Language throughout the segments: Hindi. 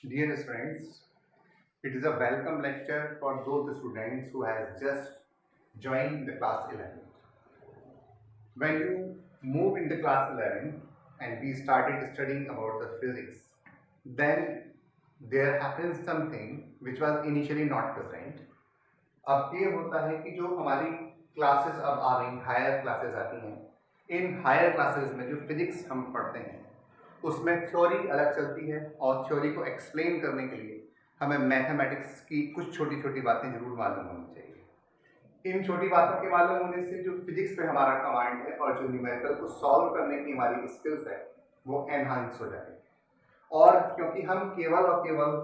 Dear students, it is a welcome lecture for those students who has just joined the class 11. When you move in the class 11 and we started studying about the physics, then there happens something which was initially not present. अब ये होता है कि जो हमारी क्लासेस अब आ रही हायर क्लासेस आती हैं, इन हायर क्लासेस में जो फिजिक्स हम पढ़ते हैं उसमें थ्योरी अलग चलती है और थ्योरी को एक्सप्लेन करने के लिए हमें मैथमेटिक्स की कुछ छोटी छोटी बातें जरूर मालूम होनी चाहिए। इन छोटी बातों के मालूम होने से जो फिजिक्स पे हमारा कमांड है और जो न्यूमेरिकल को सॉल्व करने की हमारी स्किल्स है वो एनहांस हो जाएगी। और क्योंकि हम केवल और केवल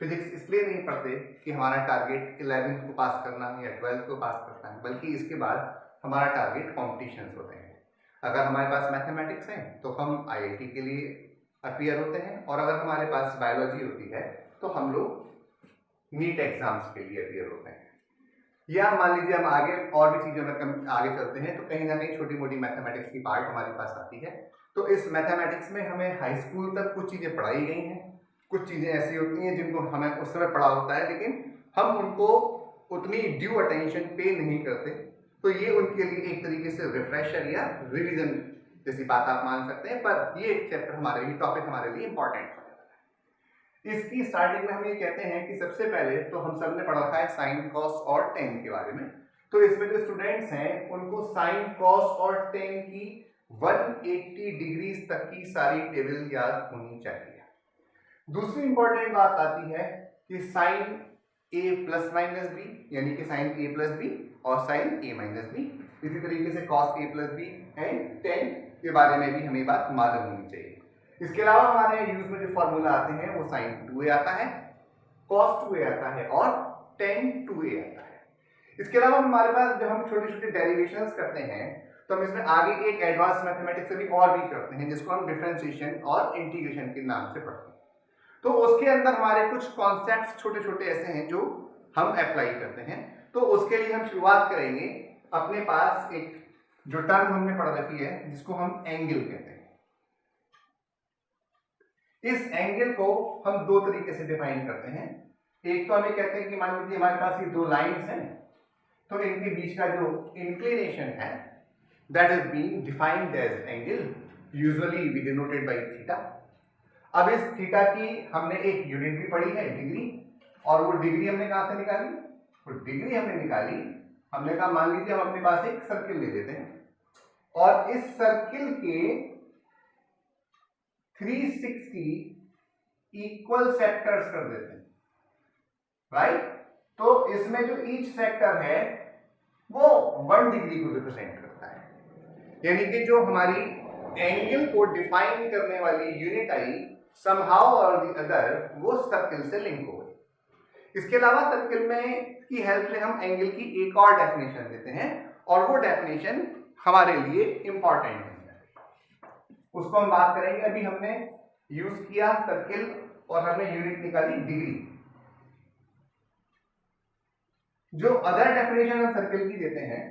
फिजिक्स इसलिए नहीं पढ़ते कि हमारा टारगेट 11th को पास करना है या 12th को पास करना है, बल्कि इसके बाद हमारा टारगेट कॉम्पिटिशन्स होते हैं। अगर हमारे पास मैथमेटिक्स है तो हम आईआईटी के लिए अपीयर होते हैं, और अगर हमारे पास बायोलॉजी होती है तो हम लोग नीट एग्जाम्स के लिए अपीयर होते हैं। या मान लीजिए हम आगे और भी चीज़ों में आगे चलते हैं तो कहीं ना कहीं छोटी मोटी मैथमेटिक्स की पार्ट हमारे पास आती है। तो इस मैथमेटिक्स में हमें हाई स्कूल तक कुछ चीज़ें पढ़ाई गई हैं, कुछ चीज़ें ऐसी होती हैं जिनको हमें उस समय पढ़ा होता है लेकिन हम उनको उतनी ड्यू अटेंशन पे नहीं करते। तो ये उनके लिए एक तरीके से रिफ्रेशर या रिवीजन जैसी बात आप मान सकते हैं, पर ये चैप्टर हमारे लिए, टॉपिक हमारे लिए इंपॉर्टेंट है। इसकी स्टार्टिंग में हम ये कहते हैं कि सबसे पहले तो हम सब ने पढ़ा है साइन कॉस और टेन के बारे में। तो इसमें जो स्टूडेंट्स हैं उनको साइन कॉस और टेन की 180 डिग्री तक की सारी टेबल याद होनी चाहिए। दूसरी इंपॉर्टेंट बात आती है कि sine a plus minus b, यानी कि साइन a प्लस बी और साइन a माइनस बी। इसी तरीके से cos a plus b and tan के बारे में भी हमें बात मालूम होनी चाहिए। इसके अलावा हमारे यूज में जो फॉर्मूला आते हैं वो साइन 2a आता है, कॉस 2a आता है और टेन 2a आता है। इसके अलावा हमारे पास जब हम छोटे छोटे डेरिवेशंस करते हैं तो हम इसमें आगे एक एडवांस मैथमेटिक्स से भी और भी करते हैं जिसको हम डिफरेंशिएशन और इंटीग्रेशन के नाम से पढ़ते हैं। तो उसके अंदर हमारे कुछ कॉन्सेप्ट्स छोटे छोटे ऐसे हैं जो हम अप्लाई करते हैं। तो उसके लिए हम शुरुआत करेंगे, अपने पास एक जो टर्म हमने पढ़ रखी है जिसको हम एंगल कहते हैं। इस एंगल को हम दो तरीके से डिफाइन करते हैं। एक तो हमें कहते हैं कि मान लीजिए हमारे पास ये दो लाइंस हैं तो इनके बीच का जो इंक्लिनेशन है that is being defined as angle, usually we denoted by theta. अब इस थीटा की हमने एक यूनिट भी पढ़ी है, डिग्री, और वो डिग्री हमने कहां से निकाली? वो डिग्री हमने निकाली, हमने कहा मान लीजिए हम अपने पास एक सर्किल ले लेते हैं और इस सर्किल के 360 इक्वल सेक्टर्स कर देते हैं, राइट? तो इसमें जो ईच सेक्टर है वो 1 डिग्री को रिप्रेजेंट करता है, यानी कि जो हमारी एंगल को डिफाइन करने वाली unit I somehow or the other वो सर्किल से लिंक हो गई। इसके अलावा सर्किल में की हेल्प से हम एंगल की एक और डेफिनेशन देते हैं और वो डेफिनेशन हमारे लिए इंपॉर्टेंट है, उसको हम बात करेंगे। अभी हमने यूज किया सर्किल और हमने यूनिट निकाली डिग्री। जो अदर डेफिनेशन हम सर्किल की देते हैं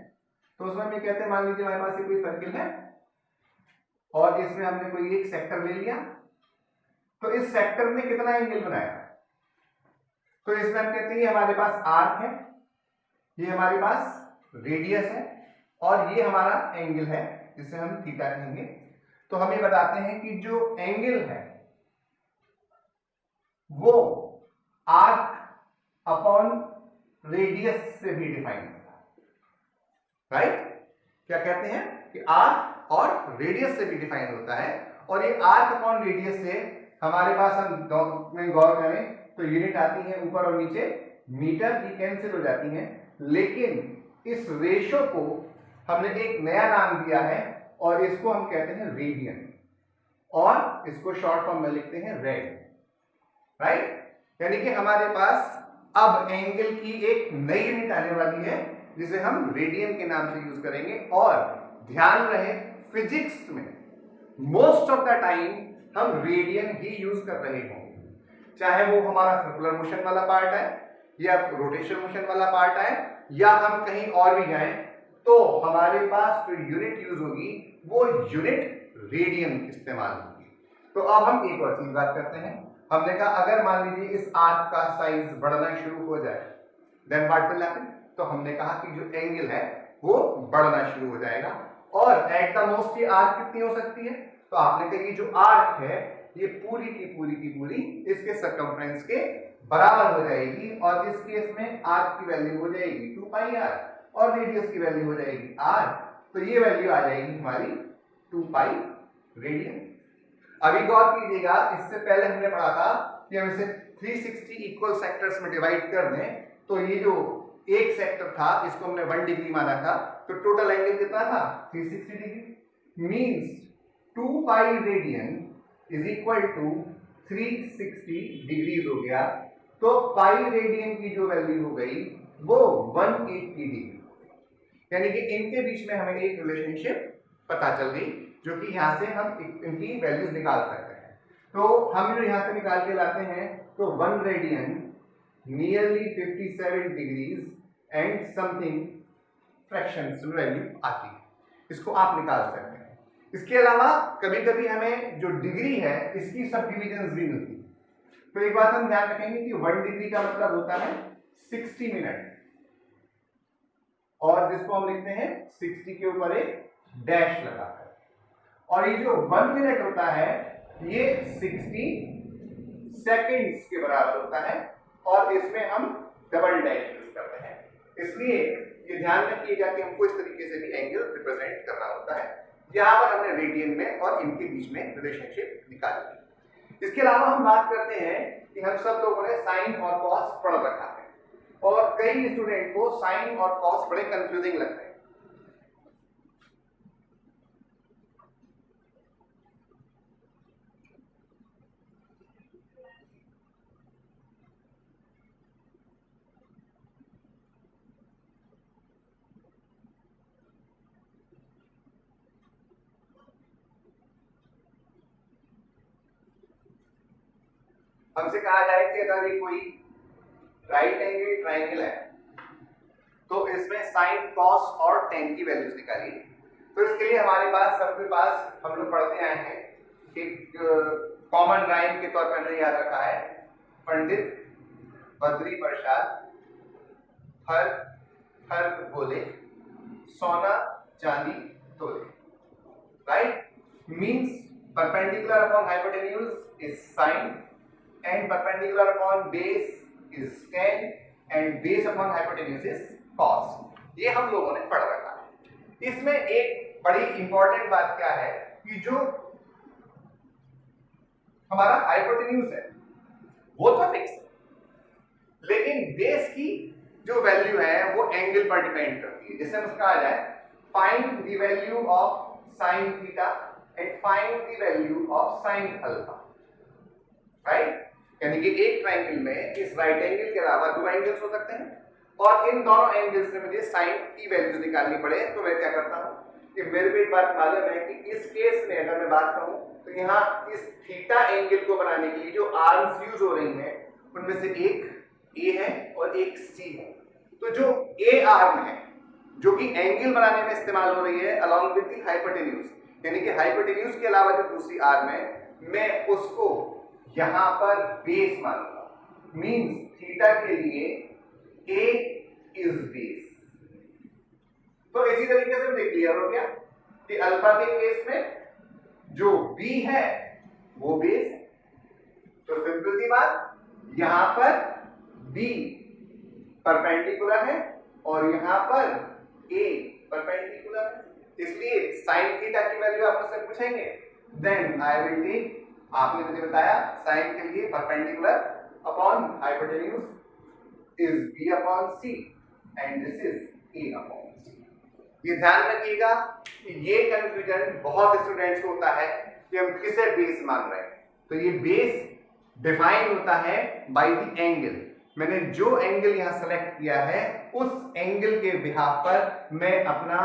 तो उसमें हम कहते हैं मान लीजिए हमारे पास कोई सर्किल है और इसमें हमने कोई एक सेक्टर ले लिया, तो इस सेक्टर में कितना एंगल बनाया? तो इसमें हम कहते हैं ये हमारे पास आर्क है, ये हमारे पास रेडियस है और ये हमारा एंगल है जिसे हम थीटा कहेंगे। तो हम ये बताते हैं कि जो एंगल है वो आर्क अपॉन रेडियस से भी डिफाइन होता है, राइट? क्या कहते हैं कि आर्क और रेडियस से भी डिफाइन होता है। और ये आर्क अपॉन रेडियस से हमारे पास हम में गौर करें तो यूनिट आती है ऊपर और नीचे, मीटर की कैंसिल हो जाती हैं, लेकिन इस रेशो को हमने एक नया नाम दिया है और इसको हम कहते हैं रेडियन, और इसको शॉर्ट फॉर्म में लिखते हैं रेड, राइट? यानी कि हमारे पास अब एंगल की एक नई यूनिट आने वाली है जिसे हम रेडियन के नाम से यूज करेंगे। और ध्यान रहे फिजिक्स में मोस्ट ऑफ द टाइम हम रेडियन ही यूज कर रहे होंगे, चाहे वो हमारा सर्कुलर मोशन वाला पार्ट है या रोटेशन मोशन वाला पार्ट है या हम कहीं और भी जाएं, तो हमारे पास जो यूनिट यूज होगी वो यूनिट रेडियन इस्तेमाल होगी। तो अब हम एक और चीज बात करते हैं, हमने कहा अगर मान लीजिए इस आर्क का साइज बढ़ना शुरू हो जाए देन व्हाट विल हैपन, तो हमने कहा कि जो एंगल है वो बढ़ना शुरू हो जाएगा। और एट द मोस्ट ये आर्क कितनी हो सकती है, तो आपने कहा ये जो आर्क है ये पूरी की पूरी इसके सर्कमफ्रेंस के बराबर हो जाएगी, और इस केस में आर्क की वैल्यू हो जाएगी 2 पाई आर और रेडियस की वैल्यू हो जाएगी आर, तो ये वैल्यू आ जाएगी हमारी 2 पाई रेडियन। अभी गौर कीजिएगा, इससे पहले हमने पढ़ा था कि हम इसे 360 इक्वल सेक्टर्स में डिवाइड कर दें, तो ये जो एक सेक्टर था इसको हमने 1 डिग्री माना था, तो टोटल एंगल कितना था 360 degree, means 2 pi radian is equal to 360 degree हो गया। तो पाई रेडियन की जो वैल्यू हो गई वो 180 डिग्री, यानी कि इनके बीच में हमें एक रिलेशनशिप पता चल गई, जो कि यहाँ से हम इनकी वैल्यूज निकाल सकते हैं। तो हम जो यहाँ से निकाल के लाते हैं, तो 1 radian nearly 57 degrees and something fractions value आती है, इसको आप निकाल सकते हैं। इसके अलावा कभी कभी हमें जो डिग्री है इसकी सब डिविजन्स भी मिलती है। तो एक बात हम ध्यान रखेंगे कि 1 डिग्री का मतलब होता है 60 मिनट, और जिसको हम लिखते हैं 60 के ऊपर एक डैश लगाकर, और ये जो 1 मिनट होता है ये 60 सेकंड्स के बराबर होता है, और इसमें हम डबल डैश यूज करते हैं। इसलिए ये ध्यान रखिएगा कि हमको इस तरीके से भी एंगल रिप्रेजेंट करना होता है। यहाँ पर हमने रेडियन में और इनके बीच में रिलेशनशिप निकाली। इसके अलावा हम बात करते हैं कि हम सब लोगों ने साइन और कॉस पढ़ रखा है, और कई स्टूडेंट को साइन और कॉस बड़े कंफ्यूजिंग लगते हैं। हमसे कहा जाए कि अगर ये कोई राइट एंगल ट्राइंगल है तो इसमें साइन कॉस और टेन की वैल्यूज निकालिए। तो इसके लिए हमारे पास सबके पास हम लोग पढ़ते आए हैं, एक कॉमन राइम के तौर पर हमने याद रखा है, पंडित बद्री प्रसाद हर हर बोले सोना चांदी तोले, right, means perpendicular upon hypotenuse is sine and perpendicular upon base is tan and base upon hypotenuse is cos। ये हम लोगों ने पढ़ रखा है। इसमें एक बड़ी इंपॉर्टेंट बात क्या है कि जो हमारा हाइपोटेन्यूज है वो तो फिक्स है, लेकिन बेस की जो वैल्यू है वो एंगल पर डिपेंड करती है। जैसे हम कहा जाए find the value of sine theta and find the value of sine alpha, right, यानी कि एक ट्रायंगल में इस राइट एंगल के अलावा 2 एंगल्स हो सकते हैं, और इन दोनों एंगल्स से मुझे साइन की वैल्यूज निकालनी पड़े, तो मैं क्या करता हूं कि मेरे को एक बात मालूम है कि इस केस में अगर मैं बात करूं तो यहाँ इस थीटा एंगल को बनाने के लिए जो आर्म्स यूज हो रही हैं उनमें से एक ए है और एक सी है। तो जो ए आर्म है जो कि एंगल बनाने में इस्तेमाल हो रही है अलॉन्ग विद द हाइपोटेन्यूज, यानी कि हाइपोटेन्यूज के अलावा जो दूसरी आर्म है मैं उसको यहां पर बेस मानूंगा, मींस थीटा के लिए ए इज बेस। तो इसी तरीके से मुझे क्लियर हो गया कि अल्फा के केस में जो बी है वो बेस है। तो सिंपल सी बात, यहां पर बी परपेंडिकुलर है और यहां पर ए परपेंडिकुलर है, इसलिए साइन थीटा की वैल्यू आप मुझसे पूछेंगे, देन आई विल टेक, आपने मुझे बताया साइन के लिए perpendicular upon hypotenuse is B upon C and this is A upon C. ये ध्यान रखिएगा कि ये कंफ्यूजन बहुत स्टूडेंट्स को होता है कि हम किसे बेस मान रहे हैं। तो ये बेस डिफाइन होता है बाय द एंगल। मैंने जो एंगल यहां सेलेक्ट किया है उस एंगल के बिहाफ पर मैं अपना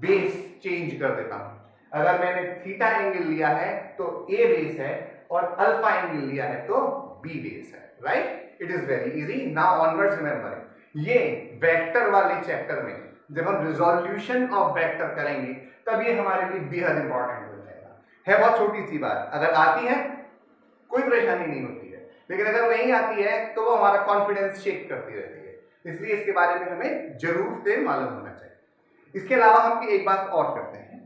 बेस चेंज कर देता हूं। अगर मैंने थीटा एंगल लिया है तो ए बेस है और अल्फा एंगल लिया है तो बी बेस है, right. It is very easy. Now onwards remember, ये वेक्टर वाले चैप्टर में जब हम रिजोल्यूशन ऑफ वेक्टर करेंगे तब ये हमारे लिए बेहद इंपॉर्टेंट हो जाएगा। है बहुत छोटी सी बात, अगर आती है कोई परेशानी नहीं होती है, लेकिन अगर नहीं आती है तो वो हमारा कॉन्फिडेंस शेक करती रहती है। इसलिए इसके बारे में हमें जरूर से मालूम होना चाहिए। इसके अलावा हम एक बात और करते हैं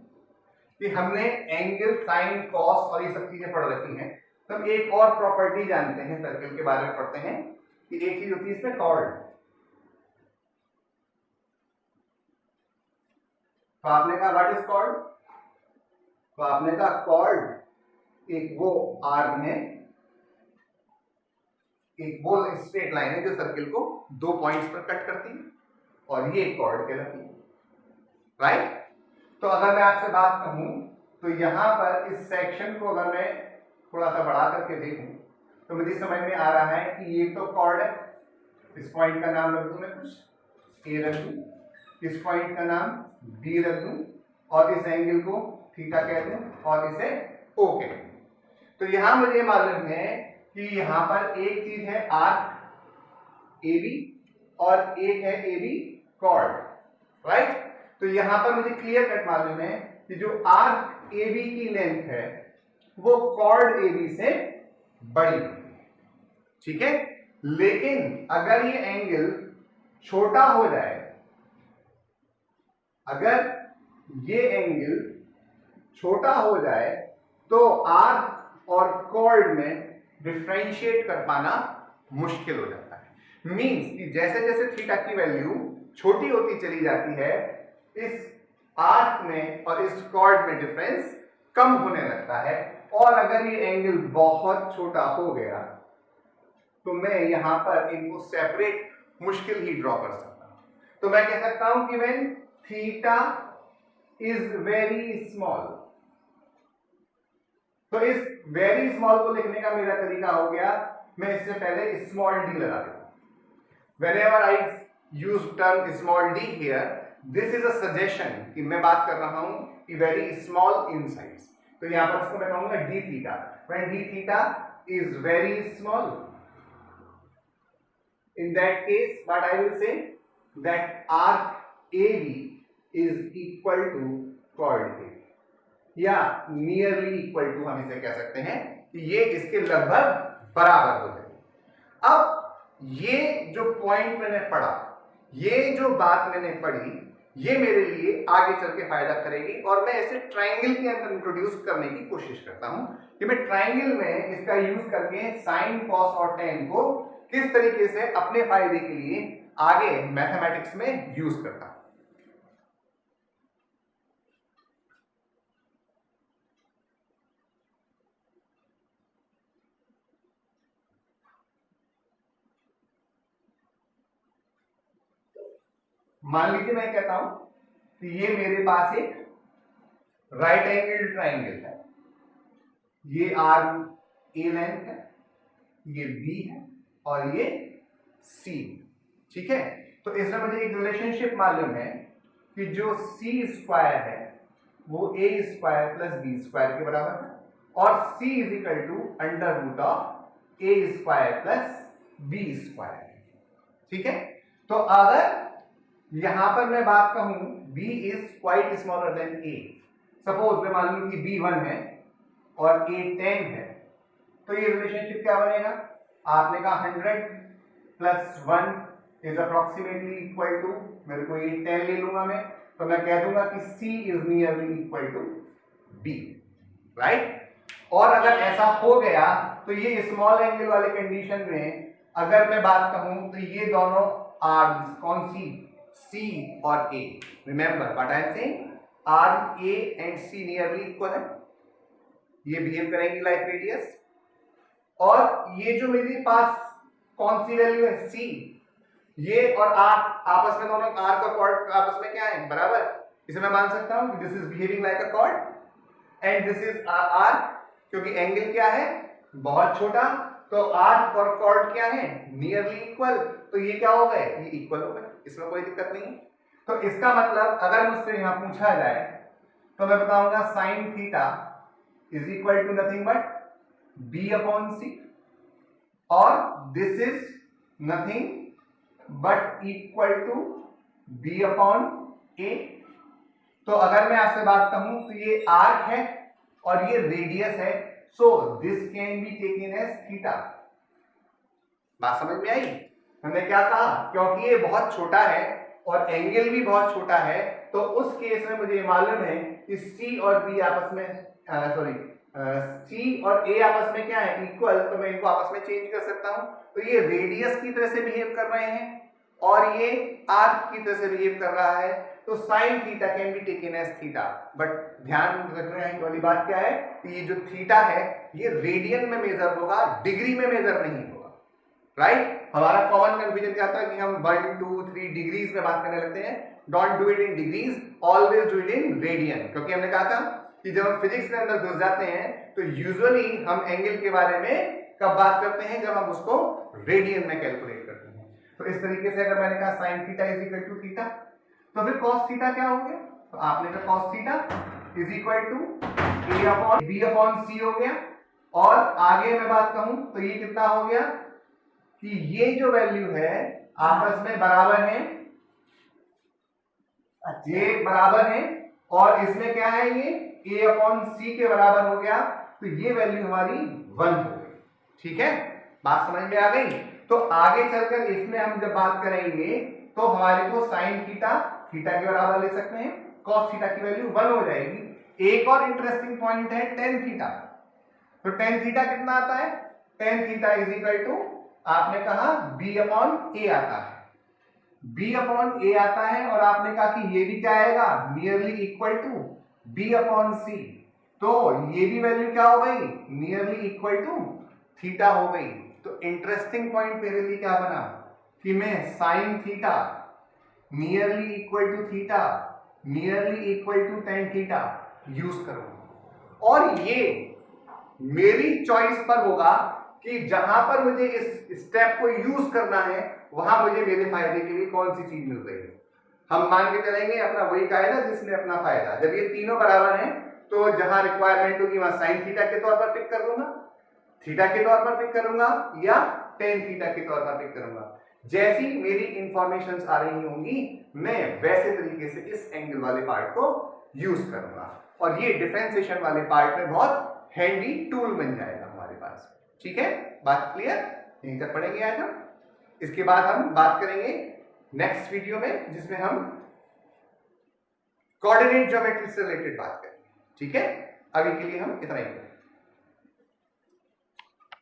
कि हमने एंगल, साइन, कॉस और ये सब चीजें पढ़ रखी हैं, तो हम एक और प्रॉपर्टी जानते हैं, सर्कल के बारे में पढ़ते हैं कि एक चीज होती है इसमें कॉर्ड। तो आपने कहा व्हाट इज कॉर्ड, तो आपने कहा कॉर्ड एक वो आर्म है, एक वो स्ट्रेट लाइन है जो सर्किल को 2 पॉइंट्स पर कट करती है, और ये कॉर्ड कहलाती है, राइट। तो अगर मैं आपसे बात कहूं तो यहां पर इस सेक्शन को अगर मैं थोड़ा सा बढ़ा करके देखूं तो मुझे समझ में आ रहा है कि ये तो कॉर्ड है, इस पॉइंट का नाम रख दूं मैं कुछ ए रख दूं, इस पॉइंट का नाम बी रख दूं, और इस एंगल को थीटा कह दूं और इसे ओ कह दूं। तो यहां मुझे मालूम है कि यहां पर एक चीज है आर्क ए बी और एक है ए बी कॉर्ड, राइट। तो यहां पर मुझे क्लियर कट मालूम है कि जो आर्क ए बी की लेंथ है वो कॉर्ड ए बी से बड़ी होती है, ठीक है। लेकिन अगर ये एंगल छोटा हो जाए, अगर ये एंगल छोटा हो जाए तो आर्क और कॉर्ड में डिफरेंशिएट कर पाना मुश्किल हो जाता है। मींस कि जैसे जैसे थीटा की वैल्यू छोटी होती चली जाती है, इस आर्क में और इस कॉर्ड में डिफरेंस कम होने लगता है, और अगर ये एंगल बहुत छोटा हो गया तो मैं यहां पर इनको सेपरेट मुश्किल ही ड्रॉ कर सकता हूं। तो मैं कह सकता हूं कि when theta is very small, तो इस वेरी स्मॉल को लिखने का मेरा तरीका हो गया, मैं इससे पहले स्मॉल डी लगा देता हूं। Whenever I use term small D here, this is a suggestion कि मैं बात कर रहा हूं कि वेरी स्मॉल इन साइज। तो यहां पर इसको मैं कहूंगा D theta, when D theta is very small, in that case what I will say that arc AB is equal to chord AB, या nearly equal to हम इसे कह सकते हैं कि ये इसके लगभग बराबर हो जाए। अब ये जो पॉइंट मैंने पढ़ा, ये जो बात मैंने पढ़ी, ये मेरे लिए आगे चल के फायदा करेगी, और मैं इसे ट्राइंगल के अंदर इंट्रोड्यूस करने की कोशिश करता हूं कि मैं ट्राइंगल में इसका यूज करके साइन, कॉस और टेन को किस तरीके से अपने फायदे के लिए आगे मैथमेटिक्स में यूज करता हूं। मान लीजिए मैं कहता हूं कि ये मेरे पास एक राइट एंगल ट्राइंगल है, ये आर्म ए लेंथ है, ये बी है और ये सी, ठीक है। तो इसमें मुझे एक रिलेशनशिप मालूम है कि जो सी स्क्वायर है वो A square plus B square के बराबर है, और C is equal to under root of A square plus B square, ठीक है। तो अगर यहां पर मैं बात कहूं b is quite smaller than a, suppose मैं मान लूं कि b 1 है और a 10 है, तो ये रिलेशनशिप क्या बनेगा, आपने कहा 100 plus 1 is approximately equal to, मेरे को ये 10 ले लूंगा मैं, तो मैं कह दूंगा कि c is nearly equal to b, right. और अगर ऐसा हो गया तो ये स्मॉल एंगल वाले कंडीशन में अगर मैं बात कहूं तो ये दोनों आर्म्स कौन सी, C और A, remember what I am saying, arm A and C nearly equal है, ये बिहेव करेंगी लाइक रेडियस, और ये जो मेरे पास कौन सी वैल्यू है C, ये और R आपस में दोनों R का कॉर्ड आपस में क्या है, बराबर। इसे मैं मान सकता हूं this is behaving like a cord and this is R, क्योंकि एंगल क्या है, बहुत छोटा, तो आर्क और कॉर्ड क्या है, नियरली इक्वल, तो ये क्या हो गए, ये इक्वल हो गए, इसमें कोई दिक्कत नहीं है। तो इसका मतलब अगर मुझसे यहां पूछा जाए तो मैं बताऊंगा sine theta is equal to nothing but b upon C, और this is nothing but equal to b upon a। तो अगर मैं आपसे बात कहूं तो ये आर्क है और ये रेडियस है, so this can be taken as theta, बात समझ में आई? हमने क्या कहा, क्योंकि ये बहुत छोटा है और एंगल भी बहुत छोटा है, तो उस केस में मुझे मालूम है कि C और B आपस में C और A आपस में क्या है, इक्वल, तो मैं इनको आपस में चेंज कर सकता हूं। तो ये रेडियस की तरह से बिहेव कर रहे हैं और ये आर्क की तरह से बिहेव कर रहा है, तो sine theta can be taken as theta. But ध्यान रखने वाली बात क्या है कि ये जो थीटा है ये रेडियन में मेजर होगा, डिग्री में मेजर नहीं होगा, राइट? हमारा कॉमन कंफ्यूजन क्या था कि हम 1 2 3 डिग्रीज में बात करने लगते हैं। Don't do it in degrees, always do it in radian, क्योंकि हमने कहा था कि जब हम फिजिक्स में अंदर घुस जाते हैं तो यूजुअली हम एंगल के बारे में कब बात करते हैं, जब हम उसको रेडियन में कैलकुलेट करते हैं। तो इस तरीके से अगर मैंने कहा sine theta is equal to theta, तो फिर cos थीटा क्या हो गया? तो आपने कहा cos theta is equal to a upon b upon c हो गया। और आगे मैं बात कहूं तो ये कितना हो गया कि ये जो वैल्यू है आपस में बराबर है, ये बराबर है, और इसमें क्या है, ये a अपॉन c के बराबर हो गया, तो ये वैल्यू हमारी 1 हो गई। ठीक है, बात समझ में आ गई? तो आगे चलकर इसमें हम जब बात करेंगे तो हमारे को साइन थीटा थीटा के बराबर ले सकते हैं, cos थीटा की वैल्यू 1 हो जाएगी। एक और इंटरेस्टिंग पॉइंट है tan थीटा। तो tan थीटा कितना आता है? tan theta is equal to, आपने कहा b अपॉन a आता है, b अपॉन a आता है, और आपने कहा कि ये भी क्या आएगा, nearly equal to b upon c। तो ये भी वैल्यू क्या हो गई, नियरली इक्वल टू थीटा हो गई। तो इंटरेस्टिंग पॉइंट मेरे लिए क्या बना कि मैं sine theta nearly equal to theta nearly equal to tan theta use करूंगा, और ये मेरी चॉइस पर होगा कि जहां पर मुझे इस स्टेप को यूज करना है वहां मुझे मेरे फायदे के लिए कौन सी चीज मिल रही है। हम मान के चलेंगे अपना वही कायदा जिसमें अपना फायदा, जब ये तीनों बराबर हैं तो जहां रिक्वायरमेंट होगी वहां साइन थीटा के तौर पर पिक कर लूंगा, थीटा के तौर पर पिक करूंगा, या tan थीटा के तौर पर पिक करूंगा। जैसी मेरी इंफॉर्मेशंस आ रही होंगी मैं वैसे तरीके से इस एंगल वाले पार्ट को यूज करूंगा, और ये डिफरेंशिएशन वाले पार्ट में बहुत हैंडी टूल बन जाएगा हमारे पास। ठीक है, बात क्लियर? यहीं तक पढ़ेंगे आज हम। इसके बाद हम बात करेंगे नेक्स्ट वीडियो में जिसमें हम कोऑर्डिनेट ज्योमेट्री से रिलेटेड बात करेंगे। ठीक है, अभी के लिए हम इतना ही करेंगे।